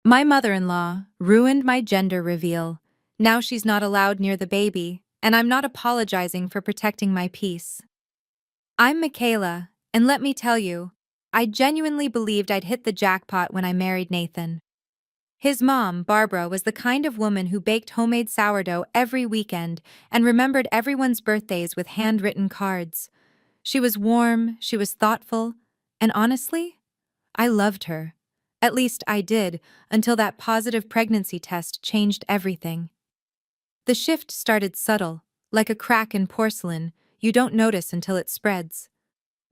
My mother-in-law ruined my gender reveal. Now she's not allowed near the baby, and I'm not apologizing for protecting my peace. I'm Michaela, and let me tell you, I genuinely believed I'd hit the jackpot when I married Nathan. His mom, Barbara, was the kind of woman who baked homemade sourdough every weekend and remembered everyone's birthdays with handwritten cards. She was warm, she was thoughtful, and honestly, I loved her. At least I did, until that positive pregnancy test changed everything. The shift started subtle, like a crack in porcelain, you don't notice until it spreads.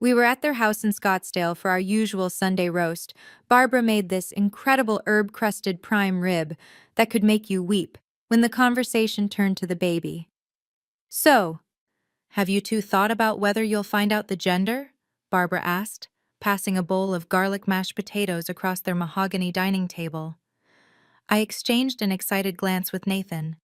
We were at their house in Scottsdale for our usual Sunday roast. Barbara made this incredible herb-crusted prime rib that could make you weep when the conversation turned to the baby. So, have you two thought about whether you'll find out the gender? Barbara asked, passing a bowl of garlic mashed potatoes across their mahogany dining table. I exchanged an excited glance with Nathan.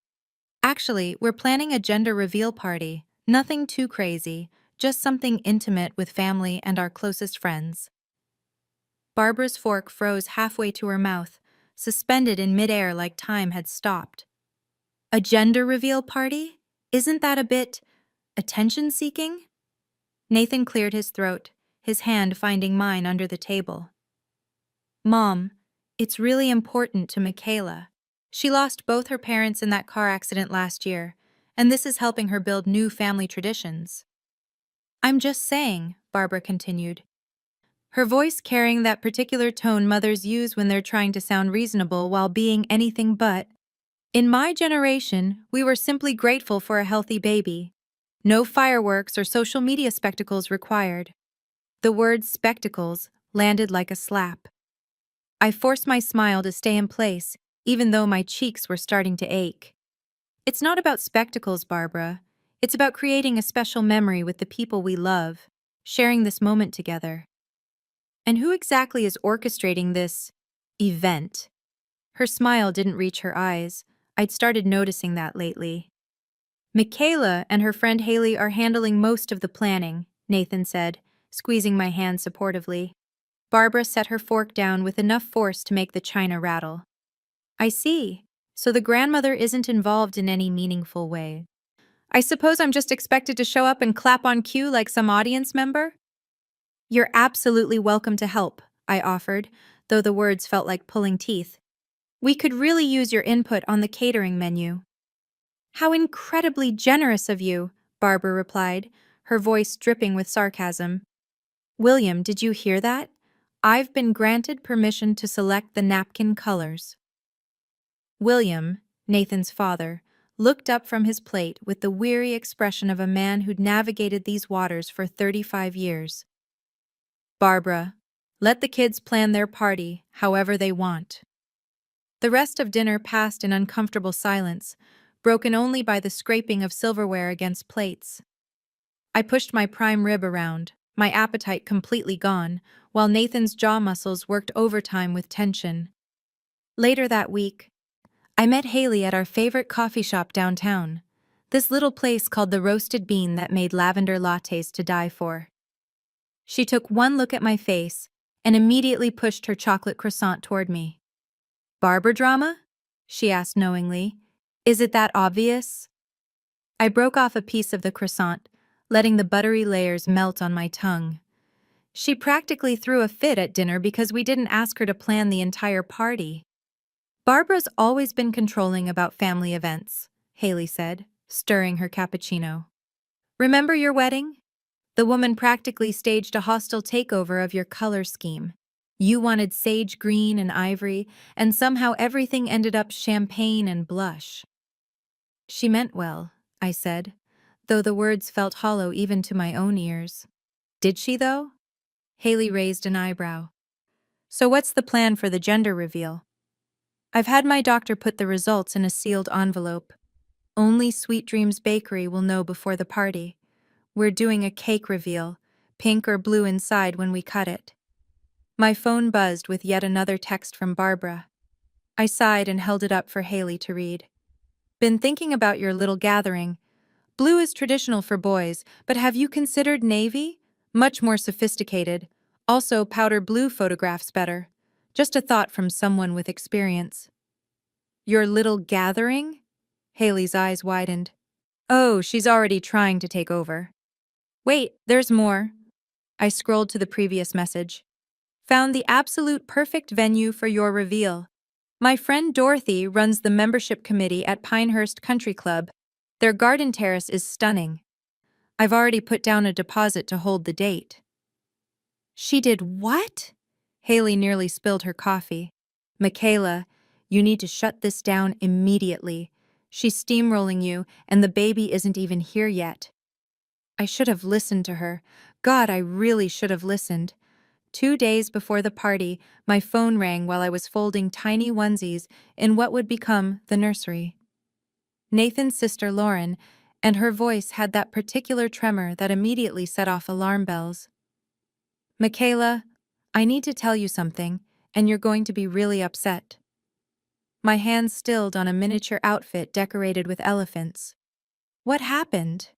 Actually, we're planning a gender reveal party. Nothing too crazy, just something intimate with family and our closest friends. Barbara's fork froze halfway to her mouth, suspended in midair like time had stopped. A gender reveal party? Isn't that a bit attention-seeking? Nathan cleared his throat, his hand finding mine under the table. Mom, it's really important to Michaela. She lost both her parents in that car accident last year, and this is helping her build new family traditions. I'm just saying, Barbara continued, her voice carrying that particular tone mothers use when they're trying to sound reasonable while being anything but. In my generation, we were simply grateful for a healthy baby. No fireworks or social media spectacles required. The word spectacles landed like a slap. I forced my smile to stay in place, even though my cheeks were starting to ache. It's not about spectacles, Barbara. It's about creating a special memory with the people we love, sharing this moment together. And who exactly is orchestrating this event? Her smile didn't reach her eyes. I'd started noticing that lately. Michaela and her friend Haley are handling most of the planning, Nathan said, squeezing my hand supportively. Barbara set her fork down with enough force to make the china rattle. I see. So the grandmother isn't involved in any meaningful way. I suppose I'm just expected to show up and clap on cue like some audience member? You're absolutely welcome to help, I offered, though the words felt like pulling teeth. We could really use your input on the catering menu. How incredibly generous of you, Barbara replied, her voice dripping with sarcasm. William, did you hear that? I've been granted permission to select the napkin colors. William, Nathan's father, looked up from his plate with the weary expression of a man who'd navigated these waters for 35 years. Barbara, let the kids plan their party however they want. The rest of dinner passed in uncomfortable silence, broken only by the scraping of silverware against plates. I pushed my prime rib around, my appetite completely gone, while Nathan's jaw muscles worked overtime with tension. Later that week, I met Haley at our favorite coffee shop downtown, this little place called the Roasted Bean that made lavender lattes to die for. She took one look at my face and immediately pushed her chocolate croissant toward me. Barber drama? She asked knowingly. Is it that obvious? I broke off a piece of the croissant, letting the buttery layers melt on my tongue. She practically threw a fit at dinner because we didn't ask her to plan the entire party. Barbara's always been controlling about family events, Haley said, stirring her cappuccino. Remember your wedding? The woman practically staged a hostile takeover of your color scheme. You wanted sage green and ivory, and somehow everything ended up champagne and blush. She meant well, I said, though the words felt hollow even to my own ears. Did she, though? Haley raised an eyebrow. So what's the plan for the gender reveal? I've had my doctor put the results in a sealed envelope. Only Sweet Dreams Bakery will know before the party. We're doing a cake reveal, pink or blue inside when we cut it. My phone buzzed with yet another text from Barbara. I sighed and held it up for Haley to read. Been thinking about your little gathering. Blue is traditional for boys, but have you considered navy? Much more sophisticated. Also, powder blue photographs better. Just a thought from someone with experience. Your little gathering? Haley's eyes widened. Oh, she's already trying to take over. Wait, there's more. I scrolled to the previous message. Found the absolute perfect venue for your reveal. My friend Dorothy runs the membership committee at Pinehurst Country Club. Their garden terrace is stunning. I've already put down a deposit to hold the date. She did what? Haley nearly spilled her coffee. Michaela, you need to shut this down immediately. She's steamrolling you, and the baby isn't even here yet. I should have listened to her. God, I really should have listened. 2 days before the party, my phone rang while I was folding tiny onesies in what would become the nursery. Nathan's sister Lauren, and her voice had that particular tremor that immediately set off alarm bells. Michaela, I need to tell you something, and you're going to be really upset. My hands stilled on a miniature outfit decorated with elephants. What happened?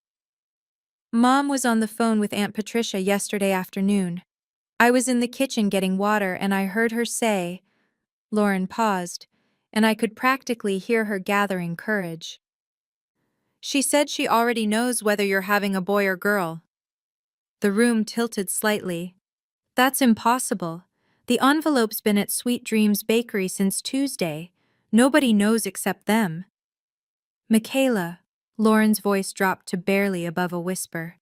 Mom was on the phone with Aunt Patricia yesterday afternoon. I was in the kitchen getting water and I heard her say, Lauren paused, and I could practically hear her gathering courage. She said she already knows whether you're having a boy or girl. The room tilted slightly. That's impossible. The envelope's been at Sweet Dreams Bakery since Tuesday. Nobody knows except them. Michaela, Lauren's voice dropped to barely above a whisper.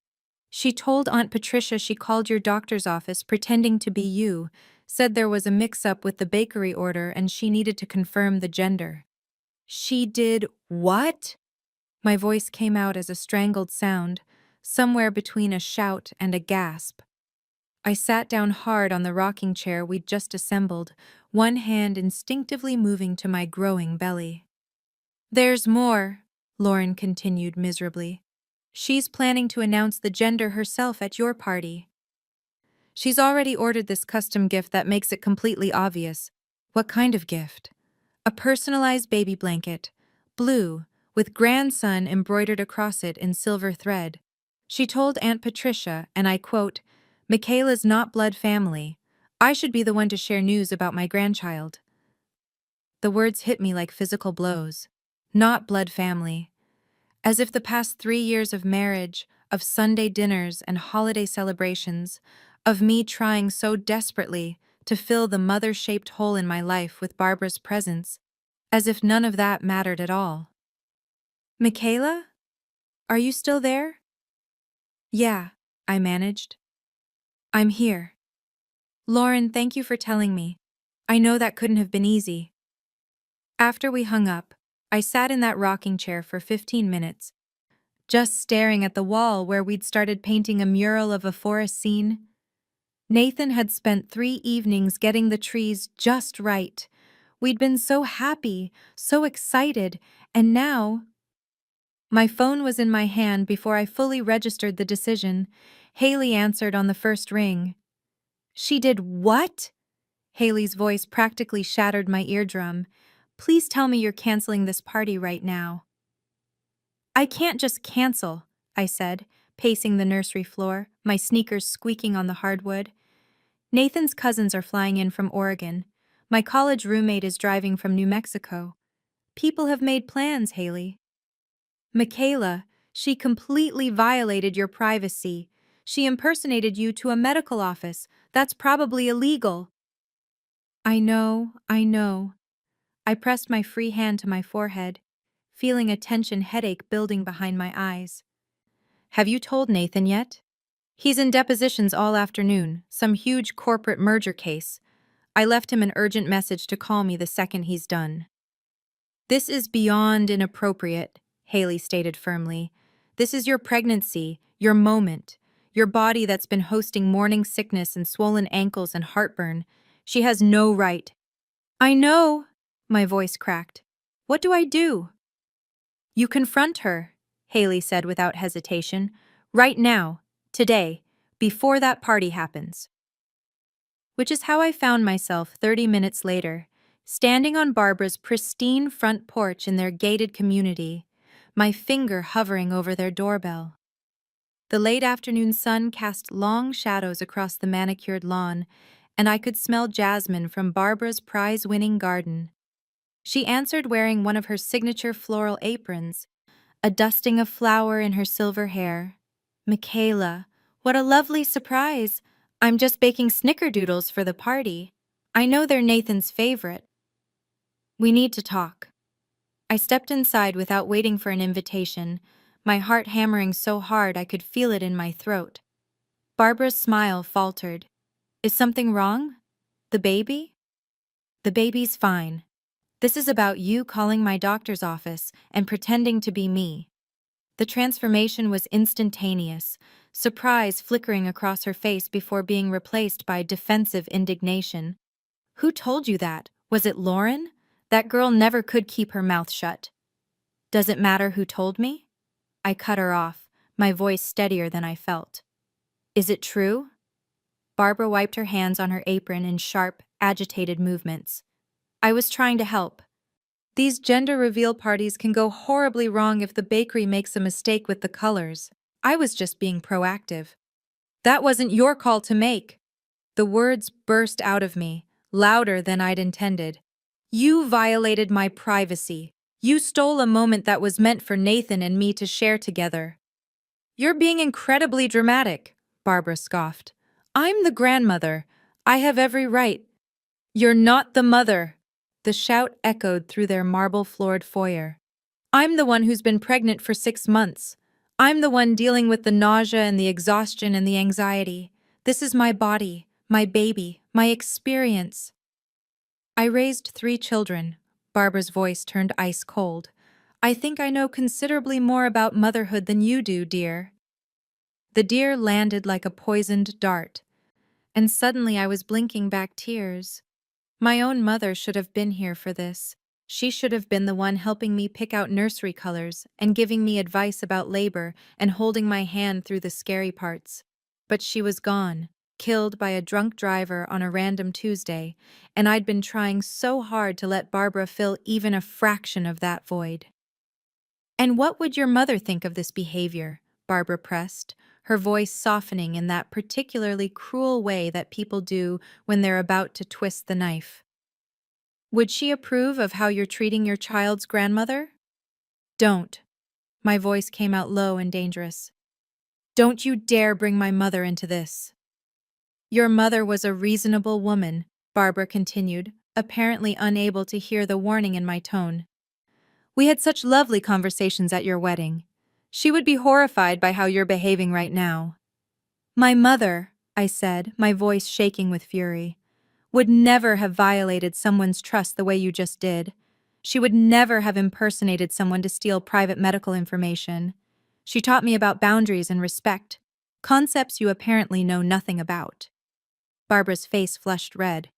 She told Aunt Patricia she called your doctor's office pretending to be you, said there was a mix-up with the bakery order and she needed to confirm the gender. She did what? My voice came out as a strangled sound, somewhere between a shout and a gasp. I sat down hard on the rocking chair we'd just assembled, one hand instinctively moving to my growing belly. There's more, Lauren continued miserably. She's planning to announce the gender herself at your party. She's already ordered this custom gift that makes it completely obvious. What kind of gift? A personalized baby blanket, blue, with grandson embroidered across it in silver thread. She told Aunt Patricia, and I quote, Michaela's not blood family. I should be the one to share news about my grandchild. The words hit me like physical blows. Not blood family. As if the past 3 years of marriage, of Sunday dinners and holiday celebrations, of me trying so desperately to fill the mother-shaped hole in my life with Barbara's presence, as if none of that mattered at all. Michaela? Are you still there? Yeah, I managed. I'm here. Lauren, thank you for telling me. I know that couldn't have been easy. After we hung up, I sat in that rocking chair for 15 minutes, just staring at the wall where we'd started painting a mural of a forest scene. Nathan had spent 3 evenings getting the trees just right. We'd been so happy, so excited, and now… My phone was in my hand before I fully registered the decision. Haley answered on the first ring. She did what? Haley's voice practically shattered my eardrum. Please tell me you're canceling this party right now. I can't just cancel, I said, pacing the nursery floor, my sneakers squeaking on the hardwood. Nathan's cousins are flying in from Oregon. My college roommate is driving from New Mexico. People have made plans, Haley. Michaela, she completely violated your privacy. She impersonated you to a medical office. That's probably illegal. I know. I pressed my free hand to my forehead, feeling a tension headache building behind my eyes. Have you told Nathan yet? He's in depositions all afternoon, some huge corporate merger case. I left him an urgent message to call me the second he's done. This is beyond inappropriate, Haley stated firmly. This is your pregnancy, your moment, your body that's been hosting morning sickness and swollen ankles and heartburn. She has no right. I know, my voice cracked. What do I do? You confront her, Haley said without hesitation. Right now, today, before that party happens. Which is how I found myself 30 minutes later, standing on Barbara's pristine front porch in their gated community, my finger hovering over their doorbell. The late afternoon sun cast long shadows across the manicured lawn, and I could smell jasmine from Barbara's prize-winning garden. She answered wearing one of her signature floral aprons, a dusting of flour in her silver hair. "Michaela, what a lovely surprise! I'm just baking snickerdoodles for the party. I know they're Nathan's favorite. We need to talk." I stepped inside without waiting for an invitation, my heart hammering so hard I could feel it in my throat. Barbara's smile faltered. "Is something wrong? The baby?" "The baby's fine. This is about you calling my doctor's office and pretending to be me." The transformation was instantaneous, surprise flickering across her face before being replaced by defensive indignation. "Who told you that? Was it Lauren? That girl never could keep her mouth shut." "Does it matter who told me?" I cut her off, my voice steadier than I felt. "Is it true?" Barbara wiped her hands on her apron in sharp, agitated movements. "I was trying to help. These gender reveal parties can go horribly wrong if the bakery makes a mistake with the colors. I was just being proactive." "That wasn't your call to make." The words burst out of me, louder than I'd intended. "You violated my privacy. You stole a moment that was meant for Nathan and me to share together." "You're being incredibly dramatic," Barbara scoffed. "I'm the grandmother. I have every right." "You're not the mother." The shout echoed through their marble-floored foyer. "I'm the one who's been pregnant for 6 months. I'm the one dealing with the nausea and the exhaustion and the anxiety. This is my body, my baby, my experience." "I raised 3 children." Barbara's voice turned ice cold. "I think I know considerably more about motherhood than you do, dear." The deer landed like a poisoned dart, and suddenly I was blinking back tears. My own mother should have been here for this. She should have been the one helping me pick out nursery colors and giving me advice about labor and holding my hand through the scary parts. But she was gone, killed by a drunk driver on a random Tuesday, and I'd been trying so hard to let Barbara fill even a fraction of that void. "And what would your mother think of this behavior?" Barbara pressed, her voice softening in that particularly cruel way that people do when they're about to twist the knife. "Would she approve of how you're treating your child's grandmother?" "Don't." My voice came out low and dangerous. "Don't you dare bring my mother into this." "Your mother was a reasonable woman," Barbara continued, apparently unable to hear the warning in my tone. "We had such lovely conversations at your wedding. She would be horrified by how you're behaving right now." "My mother," I said, my voice shaking with fury, "would never have violated someone's trust the way you just did. She would never have impersonated someone to steal private medical information. She taught me about boundaries and respect, concepts you apparently know nothing about." Barbara's face flushed red.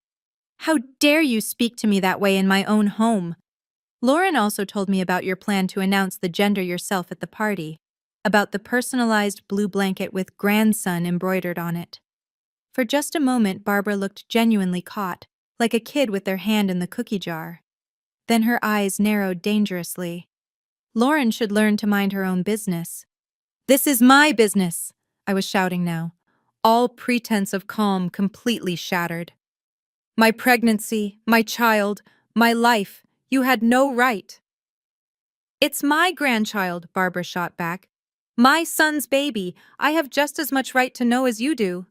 "How dare you speak to me that way in my own home? Lauren also told me about your plan to announce the gender yourself at the party, about the personalized blue blanket with grandson embroidered on it." For just a moment, Barbara looked genuinely caught, like a kid with their hand in the cookie jar. Then her eyes narrowed dangerously. "Lauren should learn to mind her own business." "This is my business!" I was shouting now, all pretense of calm completely shattered. "My pregnancy, my child, my life. You had no right." "It's my grandchild," Barbara shot back. "My son's baby. I have just as much right to know as you do."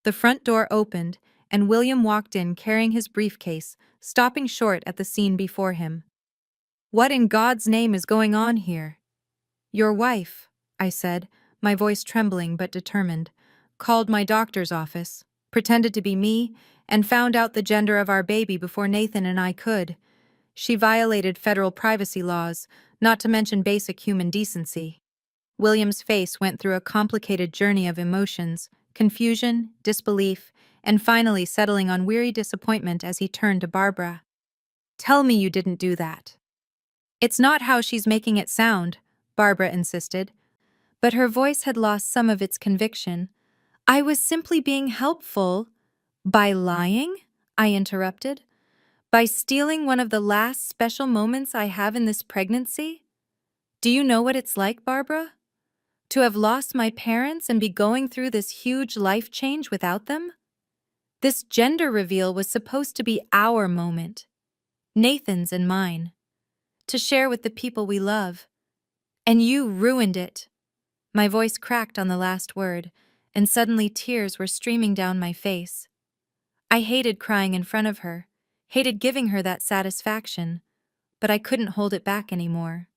The front door opened, and William walked in carrying his briefcase, stopping short at the scene before him. "What in God's name is going on here?" "Your wife," I said, my voice trembling but determined, "called my doctor's office, pretended to be me, and found out the gender of our baby before Nathan and I could. She violated federal privacy laws, not to mention basic human decency." William's face went through a complicated journey of emotions, confusion, disbelief, and finally settling on weary disappointment as he turned to Barbara. "Tell me you didn't do that." "It's not how she's making it sound," Barbara insisted, but her voice had lost some of its conviction. "I was simply being helpful." "By lying?" I interrupted. "By stealing one of the last special moments I have in this pregnancy? Do you know what it's like, Barbara? To have lost my parents and be going through this huge life change without them?" This gender reveal was supposed to be our moment, Nathan's and mine, to share with the people we love. And you ruined it. My voice cracked on the last word, and suddenly tears were streaming down my face. I hated crying in front of her, hated giving her that satisfaction, but I couldn't hold it back anymore.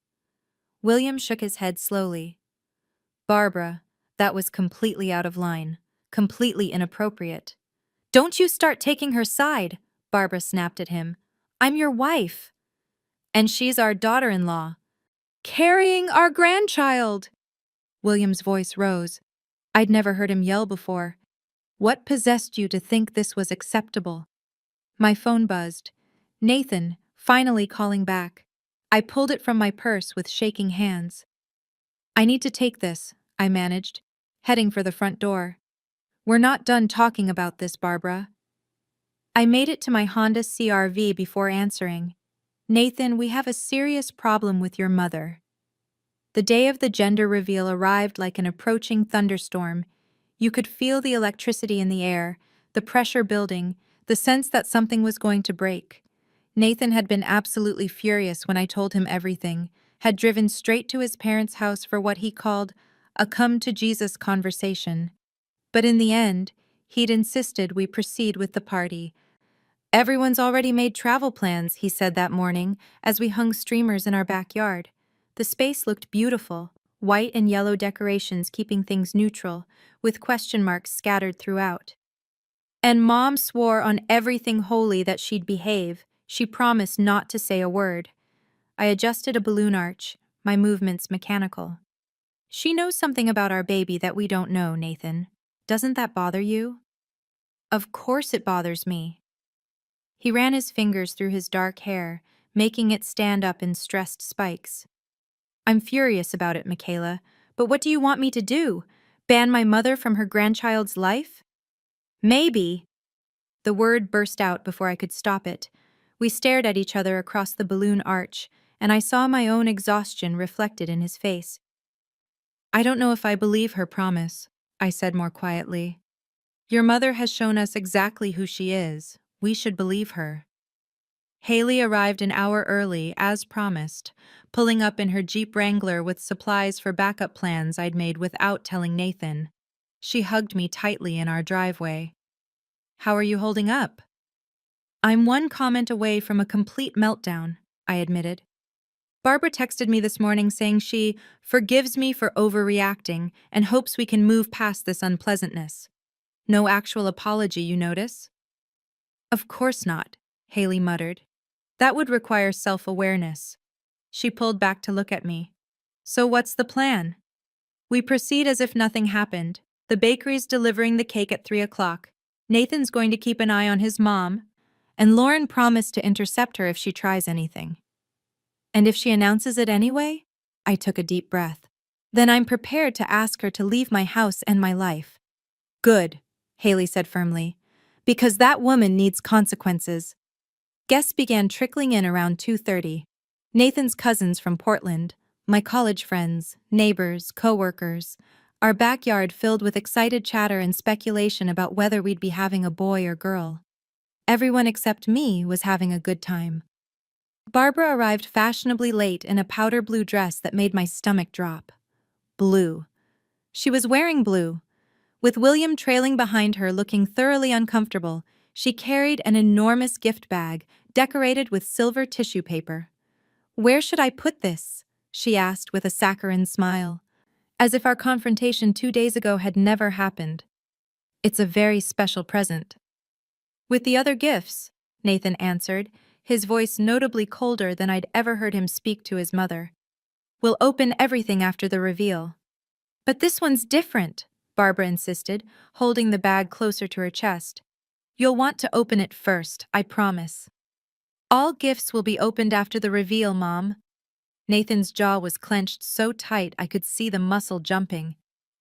William shook his head slowly. Barbara, that was completely out of line, completely inappropriate. Don't you start taking her side, Barbara snapped at him. I'm your wife. And she's our daughter-in-law. Carrying our grandchild! William's voice rose. I'd never heard him yell before. What possessed you to think this was acceptable? My phone buzzed. Nathan, finally calling back. I pulled it from my purse with shaking hands. I need to take this, I managed, heading for the front door. We're not done talking about this, Barbara. I made it to my Honda CR-V before answering. Nathan, we have a serious problem with your mother. The day of the gender reveal arrived like an approaching thunderstorm. You could feel the electricity in the air, the pressure building, the sense that something was going to break. Nathan had been absolutely furious when I told him everything, had driven straight to his parents' house for what he called a come-to-Jesus conversation. But in the end, he'd insisted we proceed with the party. Everyone's already made travel plans, he said that morning, as we hung streamers in our backyard. The space looked beautiful, white and yellow decorations keeping things neutral, with question marks scattered throughout. And Mom swore on everything holy that she'd behave. She promised not to say a word. I adjusted a balloon arch, my movements mechanical. She knows something about our baby that we don't know, Nathan. Doesn't that bother you? Of course it bothers me. He ran his fingers through his dark hair, making it stand up in stressed spikes. I'm furious about it, Michaela, but what do you want me to do? Ban my mother from her grandchild's life? Maybe. The word burst out before I could stop it. We stared at each other across the balloon arch, and I saw my own exhaustion reflected in his face. I don't know if I believe her promise, I said more quietly. Your mother has shown us exactly who she is. We should believe her. Haley arrived an hour early, as promised, pulling up in her Jeep Wrangler with supplies for backup plans I'd made without telling Nathan. She hugged me tightly in our driveway. How are you holding up? I'm one comment away from a complete meltdown, I admitted. Barbara texted me this morning saying she forgives me for overreacting and hopes we can move past this unpleasantness. No actual apology, you notice? Of course not, Haley muttered. That would require self-awareness. She pulled back to look at me. So what's the plan? We proceed as if nothing happened. The bakery's delivering the cake at 3 o'clock. Nathan's going to keep an eye on his mom, and Lauren promised to intercept her if she tries anything. And if she announces it anyway? I took a deep breath. Then I'm prepared to ask her to leave my house and my life. Good, Haley said firmly, because that woman needs consequences. Guests began trickling in around 2:30. Nathan's cousins from Portland, my college friends, neighbors, co-workers, our backyard filled with excited chatter and speculation about whether we'd be having a boy or girl. Everyone except me was having a good time. Barbara arrived fashionably late in a powder blue dress that made my stomach drop. Blue. She was wearing blue. With William trailing behind her looking thoroughly uncomfortable, she carried an enormous gift bag decorated with silver tissue paper. Where should I put this? She asked with a saccharine smile, as if our confrontation 2 days ago had never happened. It's a very special present. With the other gifts, Nathan answered, his voice notably colder than I'd ever heard him speak to his mother. We'll open everything after the reveal. But this one's different, Barbara insisted, holding the bag closer to her chest. You'll want to open it first, I promise. All gifts will be opened after the reveal, Mom. Nathan's jaw was clenched so tight I could see the muscle jumping.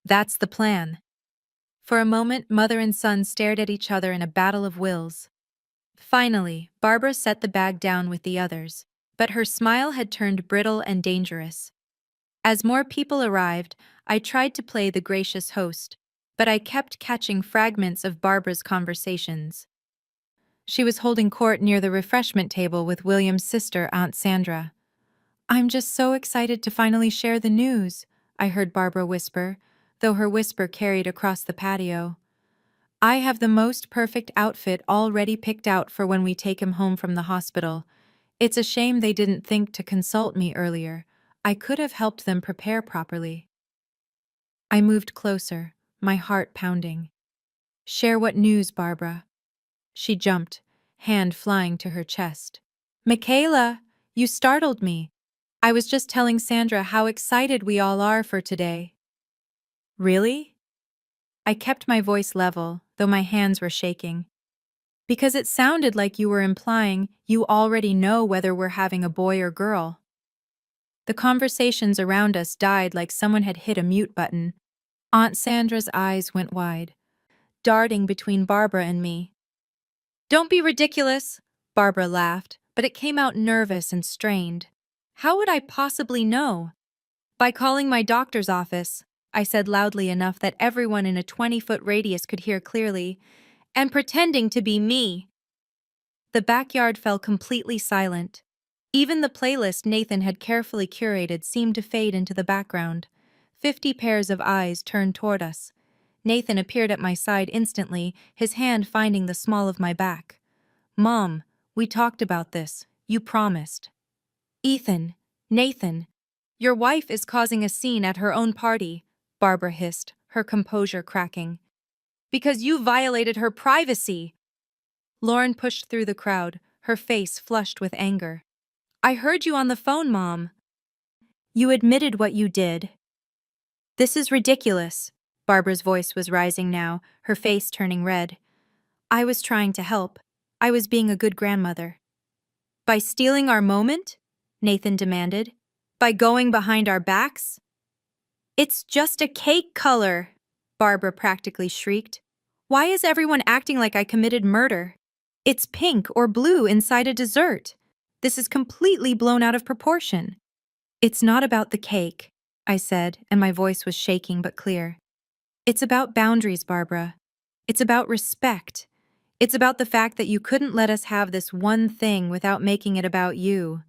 That's the plan. For a moment, mother and son stared at each other in a battle of wills. Finally, Barbara set the bag down with the others, but her smile had turned brittle and dangerous. As more people arrived, I tried to play the gracious host, but I kept catching fragments of Barbara's conversations. She was holding court near the refreshment table with William's sister, Aunt Sandra. "I'm just so excited to finally share the news," I heard Barbara whisper, though her whisper carried across the patio. "I have the most perfect outfit already picked out for when we take him home from the hospital. It's a shame they didn't think to consult me earlier. I could have helped them prepare properly." I moved closer, my heart pounding. "Share what news, Barbara?" She jumped, hand flying to her chest. "Michaela, you startled me. I was just telling Sandra how excited we all are for today." "Really?" I kept my voice level, though my hands were shaking. "Because it sounded like you were implying you already know whether we're having a boy or girl." The conversations around us died like someone had hit a mute button. Aunt Sandra's eyes went wide, darting between Barbara and me. "Don't be ridiculous," Barbara laughed, but it came out nervous and strained. "How would I possibly know?" "By calling my doctor's office," I said loudly enough that everyone in a 20-foot radius could hear clearly, "and pretending to be me." The backyard fell completely silent. Even the playlist Nathan had carefully curated seemed to fade into the background. 50 pairs of eyes turned toward us. Nathan appeared at my side instantly, his hand finding the small of my back. "Mom, we talked about this. You promised." "Ethan, Nathan, your wife is causing a scene at her own party," Barbara hissed, her composure cracking. "Because you violated her privacy." Lauren pushed through the crowd, her face flushed with anger. "I heard you on the phone, Mom." "You admitted what you did." "This is ridiculous." Barbara's voice was rising now, her face turning red. "I was trying to help. I was being a good grandmother." "By stealing our moment?" Nathan demanded. "By going behind our backs?" "It's just a cake color," Barbara practically shrieked. "Why is everyone acting like I committed murder? It's pink or blue inside a dessert. This is completely blown out of proportion." "It's not about the cake," I said, and my voice was shaking but clear. "It's about boundaries, Barbara. It's about respect. It's about the fact that you couldn't let us have this one thing without making it about you."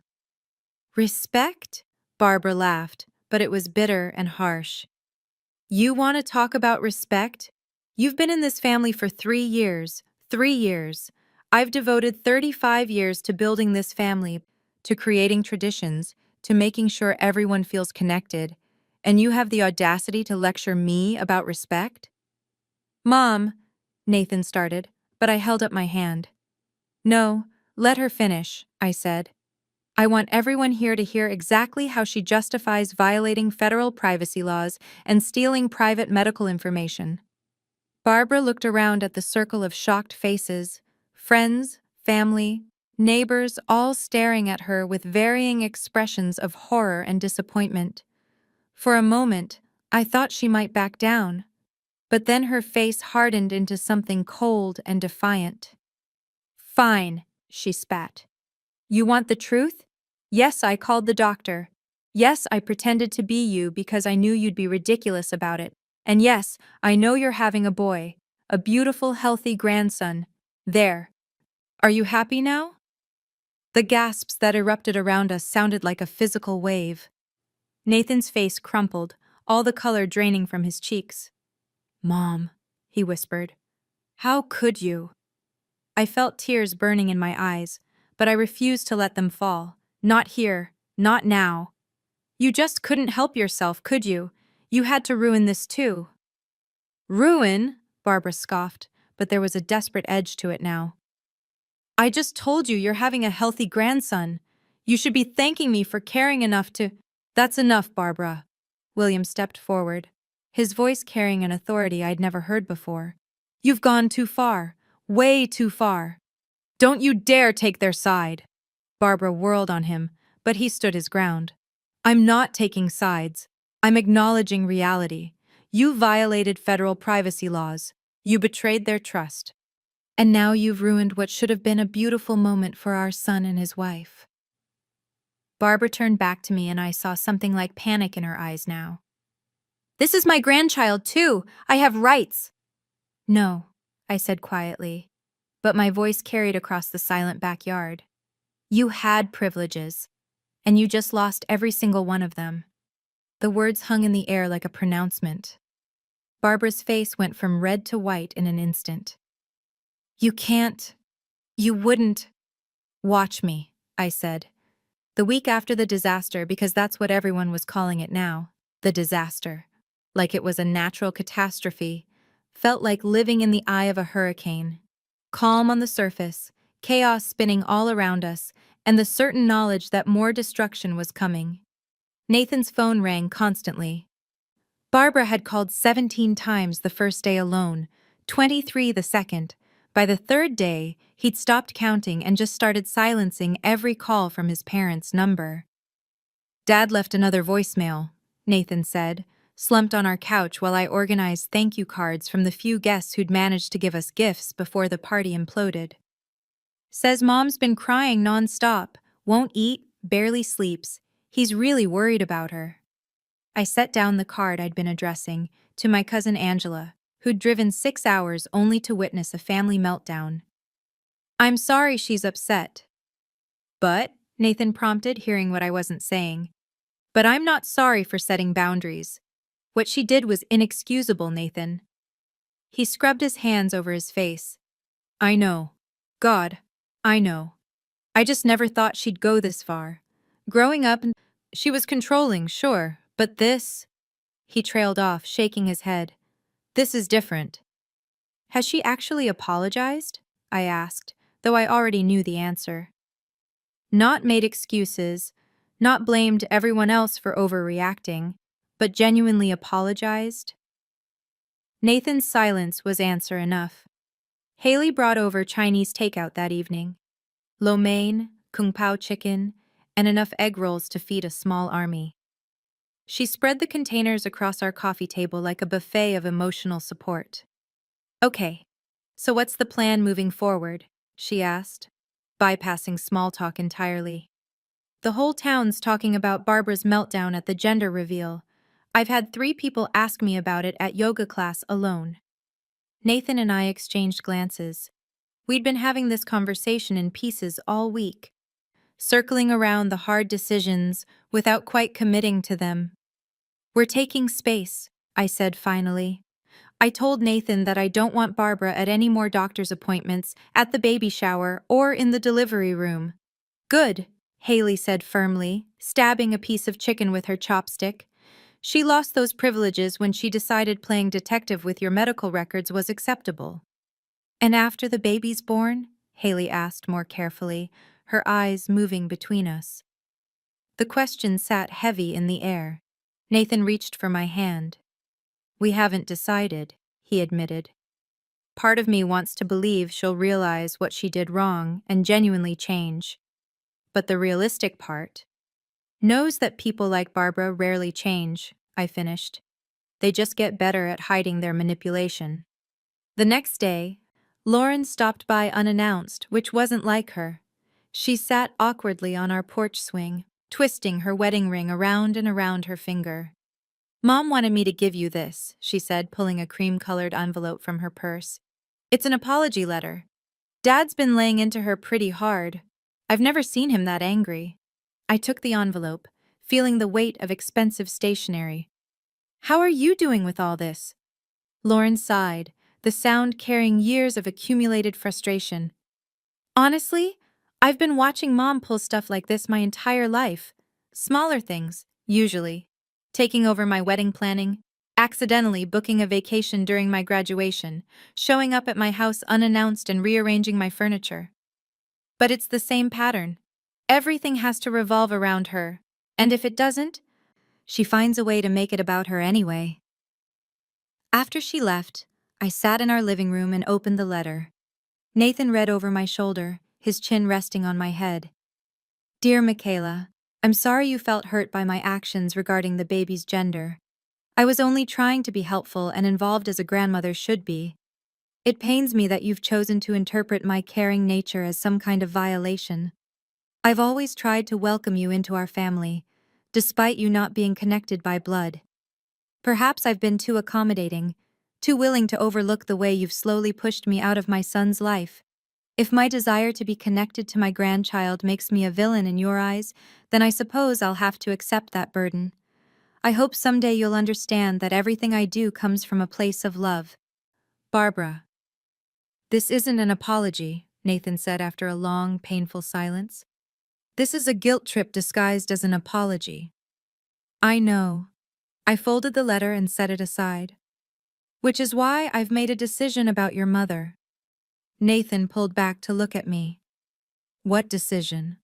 "Respect?" Barbara laughed, but it was bitter and harsh. "You want to talk about respect? You've been in this family for 3 years. 3 years. I've devoted 35 years to building this family, to creating traditions, to making sure everyone feels connected. And you have the audacity to lecture me about respect?" "Mom," Nathan started, but I held up my hand. "No, let her finish," I said. "I want everyone here to hear exactly how she justifies violating federal privacy laws and stealing private medical information." Barbara looked around at the circle of shocked faces, friends, family, neighbors, all staring at her with varying expressions of horror and disappointment. For a moment, I thought she might back down, but then her face hardened into something cold and defiant. "Fine," she spat. "You want the truth? Yes, I called the doctor. Yes, I pretended to be you because I knew you'd be ridiculous about it. And yes, I know you're having a boy, a beautiful, healthy grandson. There. Are you happy now?" The gasps that erupted around us sounded like a physical wave. Nathan's face crumpled, all the color draining from his cheeks. "Mom," he whispered. "How could you?" I felt tears burning in my eyes, but I refused to let them fall. "Not here. Not now." "You just couldn't help yourself, could you? You had to ruin this too." "Ruin?" Barbara scoffed, but there was a desperate edge to it now. "I just told you you're having a healthy grandson. You should be thanking me for caring enough to—" "That's enough, Barbara." William stepped forward, his voice carrying an authority I'd never heard before. "You've gone too far. Way too far. Don't you dare take their side." Barbara whirled on him, but he stood his ground. "I'm not taking sides. I'm acknowledging reality. You violated federal privacy laws. You betrayed their trust. And now you've ruined what should have been a beautiful moment for our son and his wife." Barbara turned back to me and I saw something like panic in her eyes now. This is my grandchild, too. I have rights. No, I said quietly, but my voice carried across the silent backyard. You had privileges, and you just lost every single one of them. The words hung in the air like a pronouncement. Barbara's face went from red to white in an instant. You can't. You wouldn't. Watch me, I said. The week after the disaster, because that's what everyone was calling it now, the disaster. Like it was a natural catastrophe, felt like living in the eye of a hurricane. Calm on the surface, chaos spinning all around us, and the certain knowledge that more destruction was coming. Nathan's phone rang constantly. Barbara had called 17 times the first day alone, 23 the second. By the third day, he'd stopped counting and just started silencing every call from his parents' number. Dad left another voicemail, Nathan said, slumped on our couch while I organized thank you cards from the few guests who'd managed to give us gifts before the party imploded. Says Mom's been crying nonstop, won't eat, barely sleeps. He's really worried about her. I set down the card I'd been addressing to my cousin Angela, who'd driven 6 hours only to witness a family meltdown. I'm sorry she's upset. But, Nathan prompted, hearing what I wasn't saying. But I'm not sorry for setting boundaries. What she did was inexcusable, Nathan. He scrubbed his hands over his face. I know. God, I know. I just never thought she'd go this far. Growing up, she was controlling, sure, but this… He trailed off, shaking his head. This is different. Has she actually apologized? I asked, though I already knew the answer. Not made excuses, not blamed everyone else for overreacting, but genuinely apologized? Nathan's silence was answer enough. Haley brought over Chinese takeout that evening. Lo mein, kung pao chicken, and enough egg rolls to feed a small army. She spread the containers across our coffee table like a buffet of emotional support. Okay, so what's the plan moving forward? She asked, bypassing small talk entirely. The whole town's talking about Barbara's meltdown at the gender reveal. I've had 3 people ask me about it at yoga class alone. Nathan and I exchanged glances. We'd been having this conversation in pieces all week, circling around the hard decisions without quite committing to them. We're taking space, I said finally. I told Nathan that I don't want Barbara at any more doctor's appointments, at the baby shower, or in the delivery room. Good, Haley said firmly, stabbing a piece of chicken with her chopstick. She lost those privileges when she decided playing detective with your medical records was acceptable. And after the baby's born? Haley asked more carefully, her eyes moving between us. The question sat heavy in the air. Nathan reached for my hand. We haven't decided, he admitted. Part of me wants to believe she'll realize what she did wrong and genuinely change. But the realistic part knows that people like Barbara rarely change, I finished. They just get better at hiding their manipulation. The next day, Lauren stopped by unannounced, which wasn't like her. She sat awkwardly on our porch swing, twisting her wedding ring around and around her finger. Mom wanted me to give you this, she said, pulling a cream-colored envelope from her purse. It's an apology letter. Dad's been laying into her pretty hard. I've never seen him that angry. I took the envelope, feeling the weight of expensive stationery. How are you doing with all this? Lauren sighed, the sound carrying years of accumulated frustration. Honestly, I've been watching Mom pull stuff like this my entire life. Smaller things, usually. Taking over my wedding planning, accidentally booking a vacation during my graduation, showing up at my house unannounced and rearranging my furniture. But it's the same pattern. Everything has to revolve around her, and if it doesn't, she finds a way to make it about her anyway. After she left, I sat in our living room and opened the letter. Nathan read over my shoulder, his chin resting on my head. Dear Michaela, I'm sorry you felt hurt by my actions regarding the baby's gender. I was only trying to be helpful and involved as a grandmother should be. It pains me that you've chosen to interpret my caring nature as some kind of violation. I've always tried to welcome you into our family, despite you not being connected by blood. Perhaps I've been too accommodating, too willing to overlook the way you've slowly pushed me out of my son's life. If my desire to be connected to my grandchild makes me a villain in your eyes, then I suppose I'll have to accept that burden. I hope someday you'll understand that everything I do comes from a place of love. Barbara. This isn't an apology, Nathan said after a long, painful silence. This is a guilt trip disguised as an apology. I know. I folded the letter and set it aside. Which is why I've made a decision about your mother. Nathan pulled back to look at me. What decision?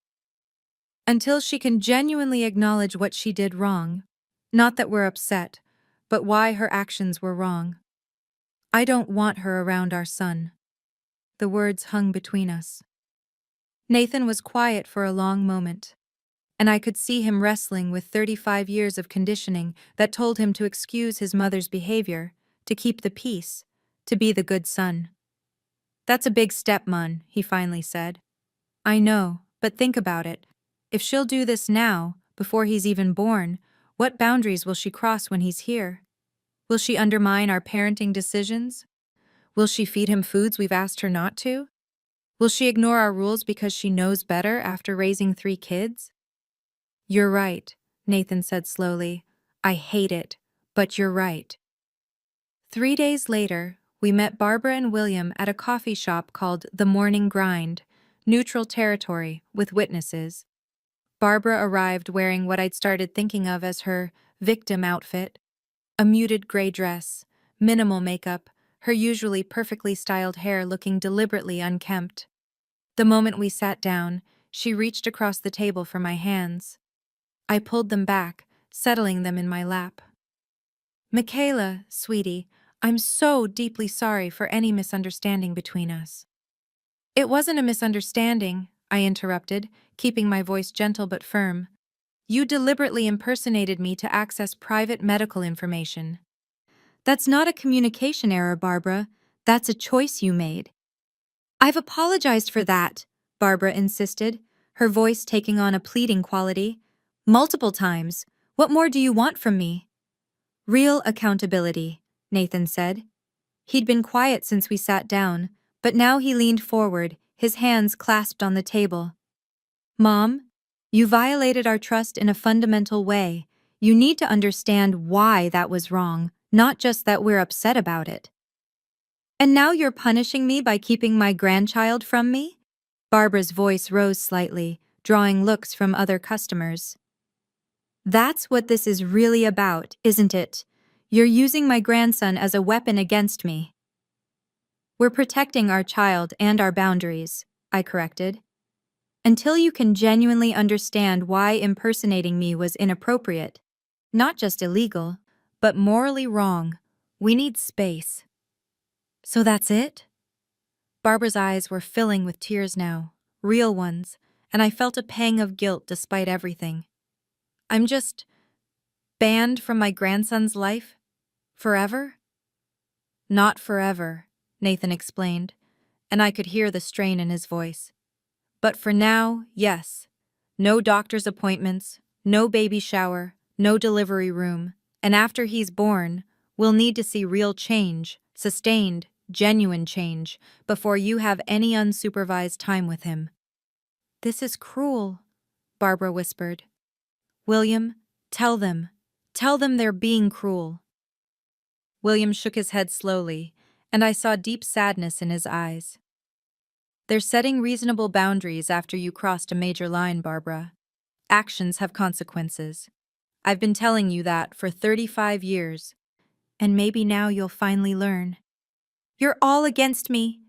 Until she can genuinely acknowledge what she did wrong. Not that we're upset, but why her actions were wrong. I don't want her around our son. The words hung between us. Nathan was quiet for a long moment, and I could see him wrestling with 35 years of conditioning that told him to excuse his mother's behavior, to keep the peace, to be the good son. That's a big step, Mun, he finally said. I know, but think about it. If she'll do this now, before he's even born, what boundaries will she cross when he's here? Will she undermine our parenting decisions? Will she feed him foods we've asked her not to? Will she ignore our rules because she knows better after raising 3 kids? You're right, Nathan said slowly. I hate it, but you're right. 3 days later, we met Barbara and William at a coffee shop called The Morning Grind, neutral territory with witnesses. Barbara arrived wearing what I'd started thinking of as her victim outfit, a muted gray dress, minimal makeup, her usually perfectly styled hair looking deliberately unkempt. The moment we sat down, she reached across the table for my hands. I pulled them back, settling them in my lap. Michaela, sweetie, I'm so deeply sorry for any misunderstanding between us. It wasn't a misunderstanding, I interrupted, keeping my voice gentle but firm. You deliberately impersonated me to access private medical information. That's not a communication error, Barbara. That's a choice you made. I've apologized for that, Barbara insisted, her voice taking on a pleading quality. Multiple times. What more do you want from me? Real accountability, Nathan said. He'd been quiet since we sat down, but now he leaned forward, his hands clasped on the table. Mom, you violated our trust in a fundamental way. You need to understand why that was wrong, not just that we're upset about it. And now you're punishing me by keeping my grandchild from me? Barbara's voice rose slightly, drawing looks from other customers. That's what this is really about, isn't it? You're using my grandson as a weapon against me. We're protecting our child and our boundaries, I corrected. Until you can genuinely understand why impersonating me was inappropriate, not just illegal, but morally wrong, we need space. So that's it? Barbara's eyes were filling with tears now, real ones, and I felt a pang of guilt despite everything. I'm just banned from my grandson's life? Forever? Not forever, Nathan explained, and I could hear the strain in his voice. But for now, yes. No doctor's appointments, no baby shower, no delivery room, and after he's born, we'll need to see real change, sustained, genuine change, before you have any unsupervised time with him. This is cruel, Barbara whispered. William, tell them they're being cruel. William shook his head slowly, and I saw deep sadness in his eyes. They're setting reasonable boundaries after you crossed a major line, Barbara. Actions have consequences. I've been telling you that for 35 years, and maybe now you'll finally learn. You're all against me,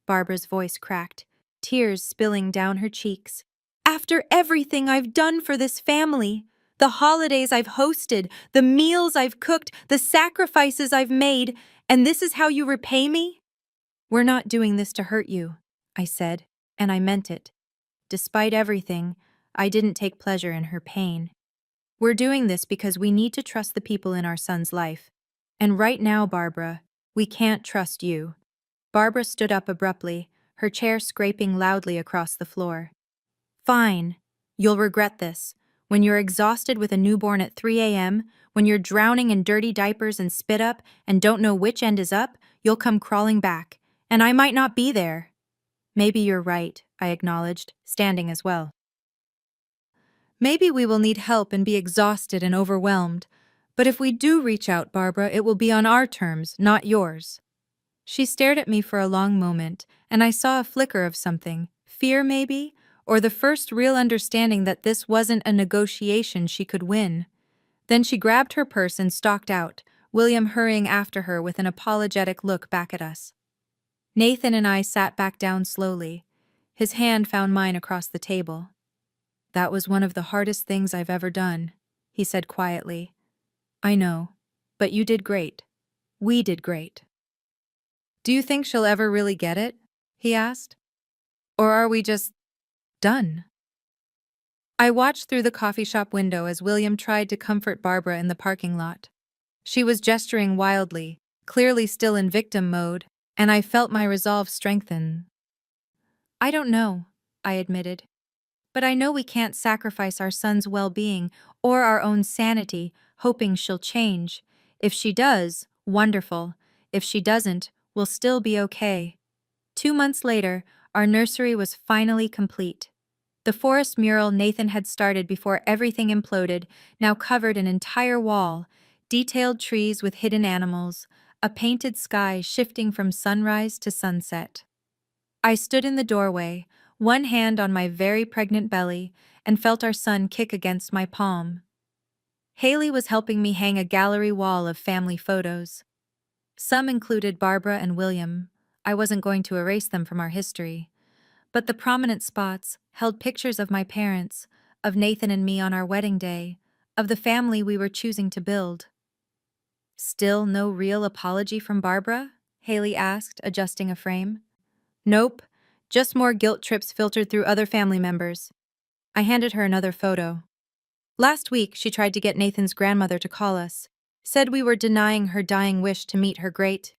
Barbara's voice cracked, tears spilling down her cheeks. After everything I've done for this family, the holidays I've hosted, the meals I've cooked, the sacrifices I've made, and this is how you repay me? We're not doing this to hurt you, I said, and I meant it. Despite everything, I didn't take pleasure in her pain. We're doing this because we need to trust the people in our son's life. And right now, Barbara, we can't trust you. Barbara stood up abruptly, her chair scraping loudly across the floor. Fine. You'll regret this. When you're exhausted with a newborn at 3 a.m., when you're drowning in dirty diapers and spit up and don't know which end is up, you'll come crawling back. And I might not be there. Maybe you're right, I acknowledged, standing as well. Maybe we will need help and be exhausted and overwhelmed. But if we do reach out, Barbara, it will be on our terms, not yours. She stared at me for a long moment, and I saw a flicker of something, fear maybe, or the first real understanding that this wasn't a negotiation she could win. Then she grabbed her purse and stalked out, William hurrying after her with an apologetic look back at us. Nathan and I sat back down slowly. His hand found mine across the table. "That was one of the hardest things I've ever done," he said quietly. "I know, but you did great. We did great." "Do you think she'll ever really get it?" he asked. "Or are we just done?" I watched through the coffee shop window as William tried to comfort Barbara in the parking lot. She was gesturing wildly, clearly still in victim mode, and I felt my resolve strengthen. "I don't know," I admitted. "But I know we can't sacrifice our son's well-being or our own sanity, hoping she'll change. If she does, wonderful. If she doesn't, we'll still be okay." 2 months later, our nursery was finally complete. The forest mural Nathan had started before everything imploded now covered an entire wall, detailed trees with hidden animals, a painted sky shifting from sunrise to sunset. I stood in the doorway, one hand on my very pregnant belly, and felt our son kick against my palm. Haley was helping me hang a gallery wall of family photos. Some included Barbara and William. I wasn't going to erase them from our history. But the prominent spots held pictures of my parents, of Nathan and me on our wedding day, of the family we were choosing to build. "Still no real apology from Barbara?" Haley asked, adjusting a frame. "Nope, just more guilt trips filtered through other family members." I handed her another photo. "Last week, she tried to get Nathan's grandmother to call us, said we were denying her dying wish to meet her great